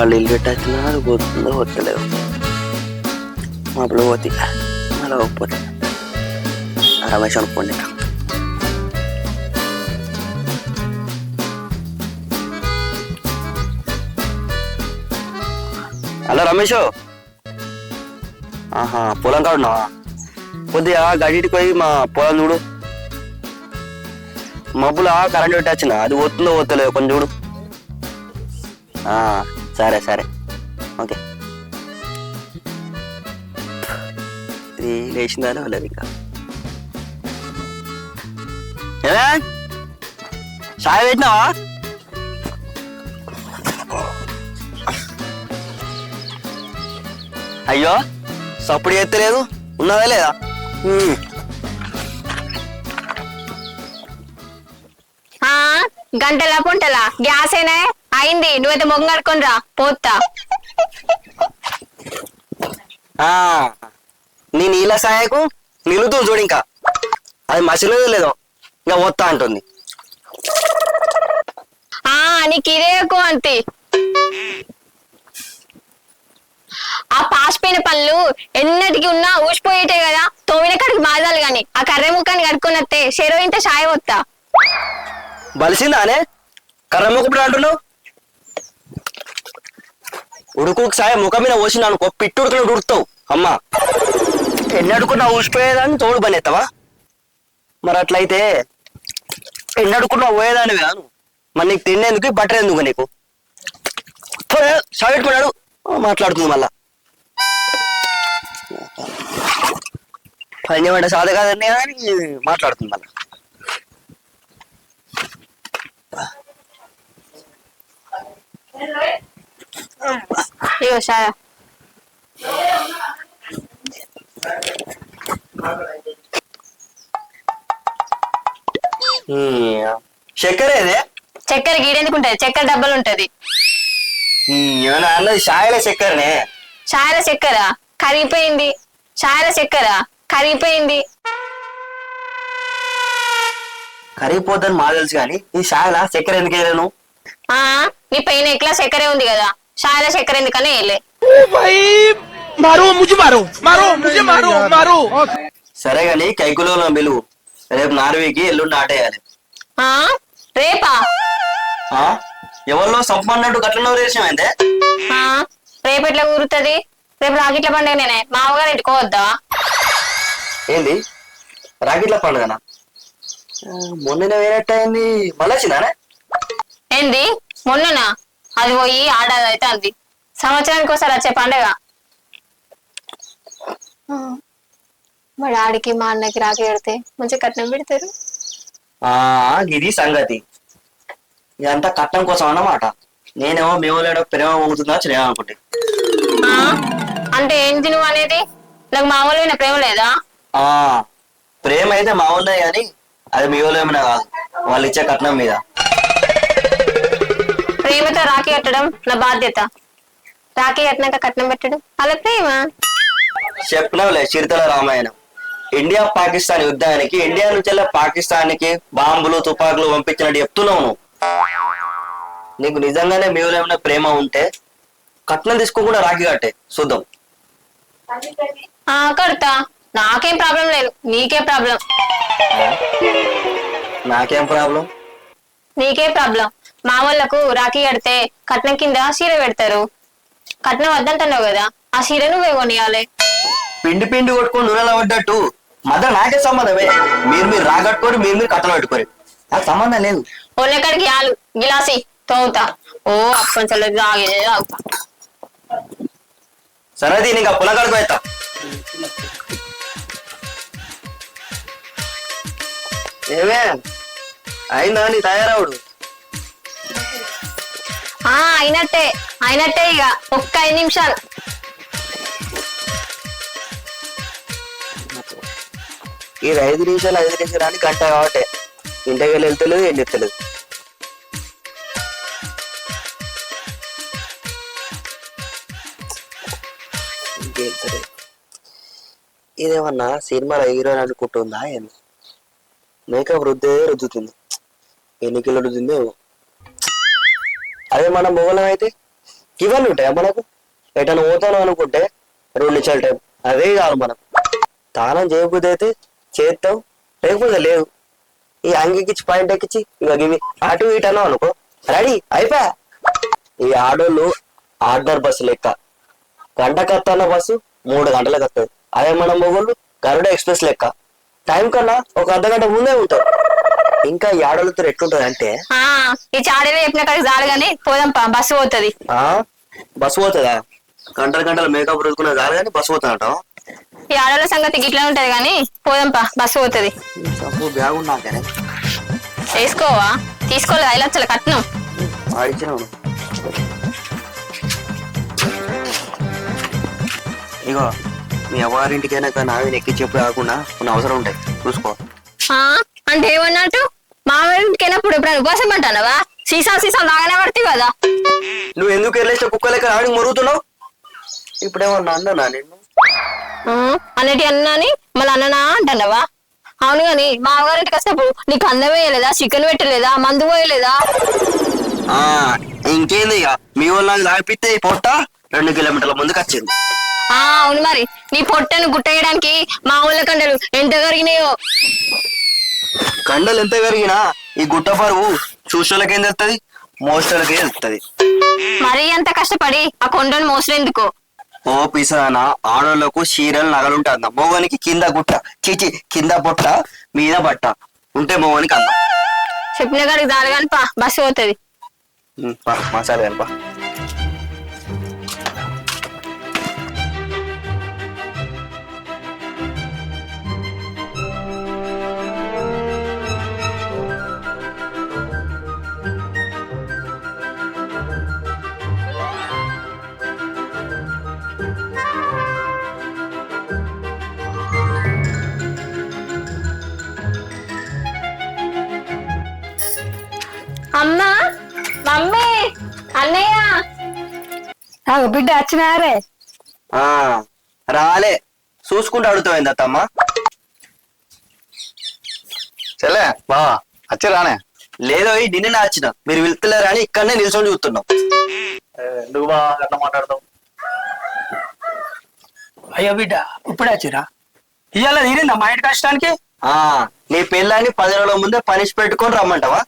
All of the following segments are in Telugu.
వాళ్ళు ఇల్లు పెట్టినా పోతుందో వస్తలేదు. మా అప్పుడు పోతే అలా పోతే రమేష్ అనుకోండి. హలో రమేష్. ఆహా, పొలం కాడున్నావా? కొద్దిగా గడిటికి పోయి మా పొలం చూడు. మబ్బులా కరెంట్ పెట్టొచ్చిన, అది పోతుందో పోతలేదు కొంచెం చూడు. సరే సరే, ఓకే. ఇది లేచిందానే వెళ్ళదు ఇంకా. ఏమే చాయ్ పెట్టినావా? అయ్యో, సప్పుడు ఎత్తలేదు. ఉన్నదా లేదా? గంటలా పుంటలా గ్యాస్ అయినా అయింది. నువ్వైతే మొగ్గ కడుకొని రా, పోతా. నీ నీళ్ళ సాయకు నిలుతూ చూడు, ఇంకా అది మసలేదు లేదో ఇంకా వస్తా అంటుంది. నీకు ఇదే ఎక్కువ అంతే. ఆ పాసిపోయిన పళ్ళు ఎన్నటికి ఉన్నా ఊసిపోయేటే కదా, తోమిన కాడికి బాధాలు గాని ఆ కర్రె ముఖాన్ని కడుక్కొని వస్తే చెరో ఇంత సాయ వస్తా. బలిసిందానే కర్ర ముఖప్పుడు అంటున్నావు? ఉడుకు సాయ ముఖం మీద పోసి అనుకో, పిట్టుడుకుని ఉడుకుతావు. అమ్మా, ఎన్నడుకున్నా ఊసిపోయేదాన్ని తోడు పని ఎత్తావా? మరి అట్లయితే ఎన్నడుకున్నా పోయేదాన్ని కాదు. మరి నీకు తినేందుకు బట్టర్ ఎందుకు? నీకు సాయ పెట్టుకున్నాడు మాట్లాడుతుంది. మళ్ళా పని చేయమంటే సాధ కాదని మాట్లాడుతుంది మళ్ళా. చక్కెర ఏదే? చక్కెర గీడెందుకుంటది, చక్కెర డబ్బలు ఉంటది. అన్నది షాయల చక్కెరనే. షాయల చక్కెర కరిగిపోయింది. షాయల చక్కెర కరిగిపోయింది. కరిగిపోద్దని మా తెలుసు కానీ ఈ షాయల చక్కెర ఎందుకు వేయలేను? నీ పైన ఎట్లా చక్కెరే ఉంది కదా, షాయల చక్కెర ఎందుకనే వేయలే. సరే గాని కైకులో పిలువు. రేపు నార్వీకి ఎల్లుండి ఆటేయాలి. రేపా? ఎవరిలో సంపన్నట్టు గట్లనో రేషం అయితే రేపు ఎట్లా కూరుతుంది? రేపు రాగిట్ల పండుగ. నేనే మామగారు ఇంటికోవద్దా? ఏంది రాగిట్ల పండుగనా? మొన్న వేరేట్ అయింది, మళ్ళీ వచ్చిందానే? ఏంది మొన్ననా? అది పోయి ఆడాది అయితే అంది. సంవత్సరానికి ఒకసారి వచ్చే పండుగ. మా డాడీకి మా అన్నకి రాకి పెడితే మంచిగా కట్నం పెడతారు. ఇది సంగతి. ఇదంతా కట్నం కోసం అన్నమాట. నేనేమో మేము లేడో ప్రేమ పొంగుతుందా చేయా అనుకుంటే. అంటే ఏంటి నువ్వు అనేది? నాకు మామూలు ప్రేమ లేదా? ప్రేమ అయితే మామూలే కానీ అది మీ వాళ్ళు ఏమైనా కాదు, వాళ్ళు ఇచ్చే కట్నం మీద. ప్రేమతో రాఖీ కట్టడం నా బాధ్యత. రాఖీ కట్టినాక కట్నం పెట్టడం అలా ప్రేమ? చెప్పినవులే చిరుతల రామాయణం. ఇండియా పాకిస్తాన్ యుద్ధానికి ఇండియా నుంచి పాకిస్తాన్కి బాంబులు తుపాకులు పంపించినట్టు చెప్తున్నావు నువ్వు. నీకు నిజంగానే మీ వాళ్ళు ఏమైనా ప్రేమ ఉంటే కట్నం తీసుకోకుండా రాఖీ కట్టే చూద్దాం. కడతా, నాకేం ప్రాబ్లం లేదు. నీకే ప్రాబ్లం. నాకేం ప్రాబ్లం? నీకే ప్రాబ్లం. మా వాళ్ళకు రాఖీ కడితే కట్నం కింద చీర పెడతారు. కట్నం వద్దంటున్నావు కదా, ఆ చీర నువ్వే కొనియాలి. పిండి పిండి కొట్టుకొని నూనెలా పడ్డట్టు మధ్య నాకే సంబంధమే. మీరు రాగట్టుకోరు, మీరు కట్టలు పెట్టుకోరు. నాకు సంబంధం లేదు. ఒళ్ళెక్కడికి ఆలు గిలాసి తోగుతా. అప్పంచలు తాగేదే తాగుతా. సరే ఇంకా పొలం కడుకు అవుతా. ఏమే అయిందా నీ తయారవుడు? అయినట్టే అయినట్టే. ఇక ఒక్క 5 నిమిషాలు. ఈ 5 నిమిషాలు అని గంట కాబట్టి ఇంటికి వెళ్ళి వెళ్తలేదు, ఏం చెప్తలేదు. ఇంకేం సరే, ఇదేమన్నా సినిమాలో హీరోయిన్ అనుకుంటుందా? ఏమి మేకప్ రుద్దుతుంది. ఎన్ని కిలో రుద్దిందో. అదే మన మొగలం అయితే ఇవన్నీ ఉంటాయా మనకు? ఎటన్నా పోతాను అనుకుంటే 2 నిమిషాల టైం అదే కాదు మనకు. తానం చేయకపోతే అయితే చేస్తాం, లేకపోతే లేదు. ఈ అంగికిచ్చి పాయింట్ ఎక్కించి ఇక ఇవి అటు ఇటు అన్నావు అనుకో రెడీ అయిపోయా. ఈ ఆడోళ్ళు ఆర్డర్ బస్సు లెక్క గంటకు వస్తున్న బస్సు 3 గంటలకు వస్తుంది. అదే మన మొగోళ్ళు గరుడ ఎక్స్ప్రెస్ లెక్క టైం కన్నా ఒక అర్ధగంట ముందే ఉంటారు. ఇంకా ఈ ఆడోళ్ళతో ఎట్లుంటది అంటే ఈ చాడీలో చెప్పిన కాడికి చాలు కానీ పోదాంపా, బస్సు పోతుంది. బస్సు పోతుందా? గంటల మేకప్ రుచుకున్నా చాలు కానీ బస్సు పోతుందంటాం. ఈ ఆడోళ్ళ సంగతి ఇట్లా ఉంటది కానీ పోదాంపా, బస్సు పోతుంది. బ్యాగ్ ఉన్నాకనే వేసుకోవా? తీసుకోలేదు 5 లక్షల కట్నం. ఆడిచ్చినావు. ఇగో మీ ఎవరింటికైనా కానీ ఆవిడ ఎక్కి చెప్పు కాకుండా కొన్ని అవసరం ఉంటాయి, చూసుకో. అంటే ఏమన్నట్టు? మామిడికి వెళ్ళినప్పుడు ఎప్పుడైనా ఉపవాసం అంటానవా? సీసాలు లాగానే పడతాయి కదా. నువ్వు ఎందుకు వెళ్ళేస్తే కుక్క లెక్క ఆవిడకి మరుగుతున్నావు? ఇప్పుడేమన్నా అన్నా నిన్ను అన్నటి అన్నాని మళ్ళీ అన్ననా అంటానవా? అవును గాని మా అమ్మగారింటికి వచ్చినప్పుడు నీకు అన్నం వేయలేదా, చికెన్ పెట్టలేదా, మందు పోయలేదా? ఇంకేంది ఇక మీ వాళ్ళు లాగిపిస్తే పొట్ట 2 కిలోమీటర్ల ముందుకు వచ్చింది. అవును మరి నీ పొట్టను గుట్టేయడానికి మా ఊళ్ళ కండలు ఎంత కరిగినాయో. కండలు ఎంత పెరిగినా ఈ గుట్ట పరువు చూసేళ్ళకేం తెలుస్తుంది, మోస్టర్లకే తెలుస్తుంది. మరీ అంత కష్టపడి ఆ కొండను మోసలేందుకో? ఓ పిసానా, ఆడోళ్లకు చీరలు నగలుంటుంది, మొగనికి కింద గుట్ట చీచి కింద పొట్ట మీద బట్ట ఉంటే మొగనికి అందం. చెప్పిన కాడికి దాని కానీ పా, బస్సు పోతుంది. మసాలా కనుపా. అమ్మా, మమ్మీ, అన్నయ్య. బిడ్డ వచ్చినారే? రాలే, చూసుకుంటూ అడుగుతామైంది అత్తమ్మ. చెల్లే బావా వచ్చి రానే? లేదో నిన్నే వచ్చిన, మీరు వెళ్తలేరని ఇక్కడనే నిల్చొని చూస్తున్నాం. ఎందుకు బావా అట్లా మాట్లాడతావు? అయ్యో బిడ్డ ఇప్పుడే వచ్చిరా? ఇవాళ తీరిందా మా ఇంటి కష్టానికి? నీ పెళ్ళాన్ని 10 రోజుల ముందే పనిష్ పెట్టుకొని రమ్మంటావా?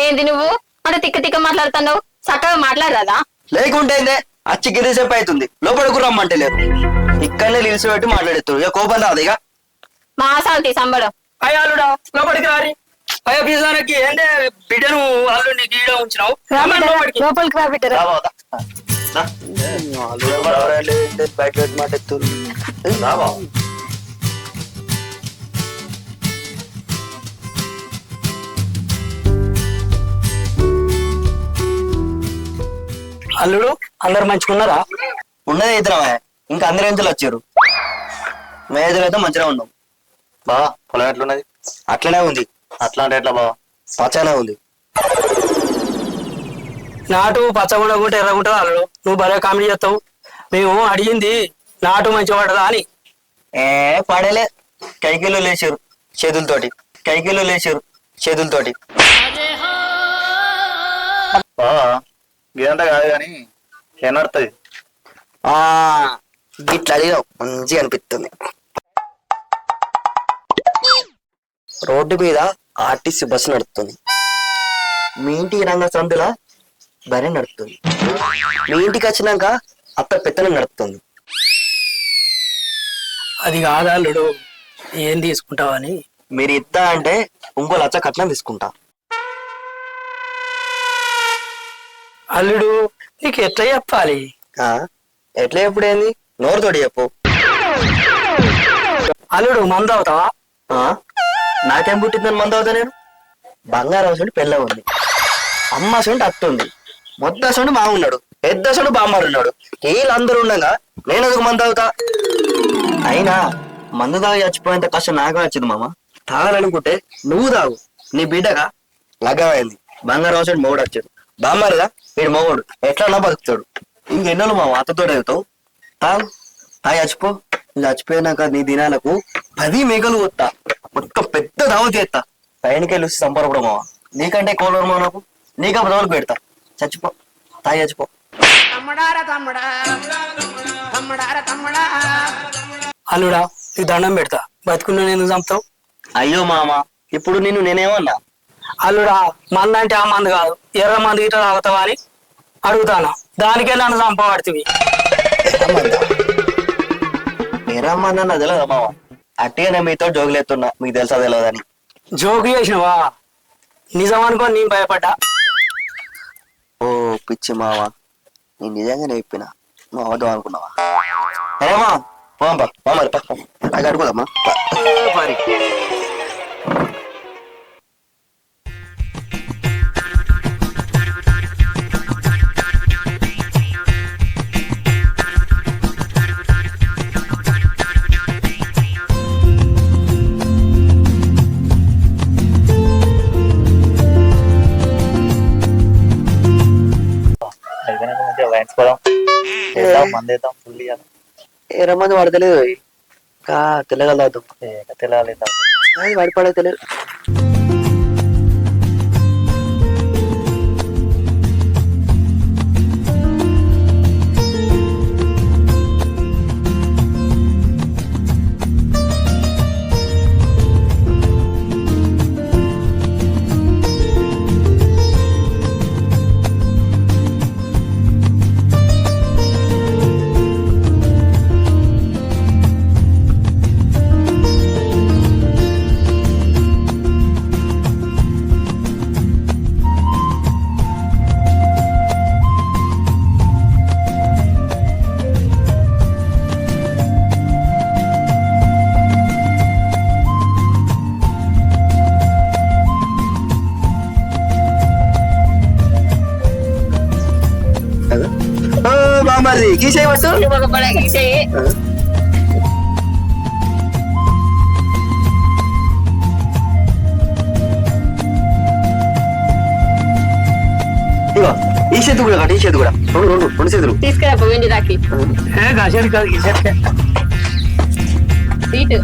ఏంది నువ్వు అంటే తిక్క మాట్లాడుతున్నావు? చక్కగా మాట్లాడరాదా? లేకుంటే అచ్చి గిరిసేపు అవుతుంది, లోపలికి రమ్మంటే లేదు. ఇక్కడనే నిలిచి పెట్టి మాట్లాడుతారు. ఇక కోపం రాదు ఇక. మా సాల్తీ సంబడం. అయ్యాలుడా లోపలికి రారి. అయ్యో పిసానకి ఏంటే బిడ్డను అల్లుడిని గీడ ఉంచినావు? లోపలికి రా బిడ్డ. అల్లుడు అందరు మంచుకున్నారా? ఉన్నదే ఇద్దరమే, ఇంకా అందరు ఎంతలు వచ్చారు. మేజర్ అయితే మంచిగా ఉన్నాం. బావా పొలం ఎట్లున్నది? అట్లనే ఉంది. అట్లా అంటే ఎట్లా బావా? పచ్చనే ఉంది. నాటు పచ్చగుండకుంటే ఎర్రగుంటుంది అల్లుడు. నువ్వు భలే కామెడీ చేస్తావు. మేము అడిగింది నాటు మంచిగా పడదా అని. పడలే, కైకిలు లేచారు చేతులతోటి, కైకిలు లేచారు చేతులతోటి. బావా ఇదంతా కాదు కానీ ఏం నడుతుంది? గిట్లా అడిగావు, మంచిగా అనిపిస్తుంది. రోడ్డు మీద ఆర్టీసీ బస్సు నడుస్తుంది, మీ ఇంటికి రంగ సందులా బరి నడుస్తుంది, మీ ఇంటికి వచ్చినాక అత్త పెత్తనం నడుస్తుంది. అది కాదా అల్లుడు, ఏం తీసుకుంటావని. మీరు ఇద్దా అంటే ఇంకో లచ్చ కట్నం తీసుకుంటా. అల్లుడు నీకు ఎట్లా చెప్పాలి? ఎట్లా ఎప్పుడు ఏంది, నోరుతోటి చెప్పు. అల్లుడు మందు అవుతావా? నాకేం పుట్టిందని మందు అవుతా నేను? బంగారం సొంటి పెళ్ళ ఉంది, అమ్మ సొంటి అత్త ఉంది, మొద్ద సొంటి మా ఉన్నాడు, పెద్ద సొంటి బామ్మారు ఉన్నాడు. వీళ్ళందరూ ఉండగా నేను ఎందుకు మందు అవుతా? అయినా మందు తాగి చచ్చిపోయేంత కష్టం నాకే వచ్చింది మామ. తాగాలనుకుంటే నువ్వు తాగు, నీ బిడ్డగా లగ్గమైంది, బంగారం సొంటి మొగుడు వచ్చాడు, బామ్మారుగా వీడు మొగుడు ఎట్లా బతుకుతాడు. ఇంకెన్నోళ్ళు మామ అత్తతో అవుతావు. తాగు, తాగి చచ్చిపో. చచ్చిపోయినాక నీ దినాలకు 10 మేకలు కొత్తా, మొత్తం పెద్ద దావ చేస్తా, పైనకెళ్ళి సంపరపడం మావా. నీకంటే కోలరు మా నాకు, నీకు రోజులు పెడతా. చచ్చిపో, తాగి చచ్చిపో. అల్లుడా ఈ దండం పెడతా, బతుకున్నా ఎందుకు చంపుతావు? అయ్యో మామ, ఇప్పుడు నిన్ను నేనేమన్నా? అల్లుడా మందు అంటే ఆ మందు కాదు, ఎర్ర మందు గిట్ట తాగుతావా అని అడుగుతాను. దానికే నన్ను చంపబడుతుంది. నేరమ్మన్నా తెలియదా మామ? అట్టిగానే మీతో జోగులేస్తున్నా, మీకు తెలుసా తెలియదని. జోకు చేసినవా? నిజం అనుకో నేను భయపడ్డా. ఓ పిచ్చి మామ, నేను నిజంగానే చెప్పిన, నువ్వు అవద్దాం అనుకున్నావా? ఏమా మరి అది అడుగుదమ్మా మరి. అయిపోయినాక మంచిగా వాయించుకోదాం, చేద్దాం, మంది వేద్దాం, ఫుల్ ఇవ్వాలి. ఏ రమ్మంది వాడు తెలియదు, ఇంకా తెలియగలదు. తెలియాలి వాడి పడే తెలియదు. బామ్మది గీసే వస్తు ఇగో ఈ చేతు కూడా ఈ చేతు కూడా రెండు చేతులు తీసుకురా వెండి దాకి ఏ గసేది కాదు, ఈ చెట్టే. సీటు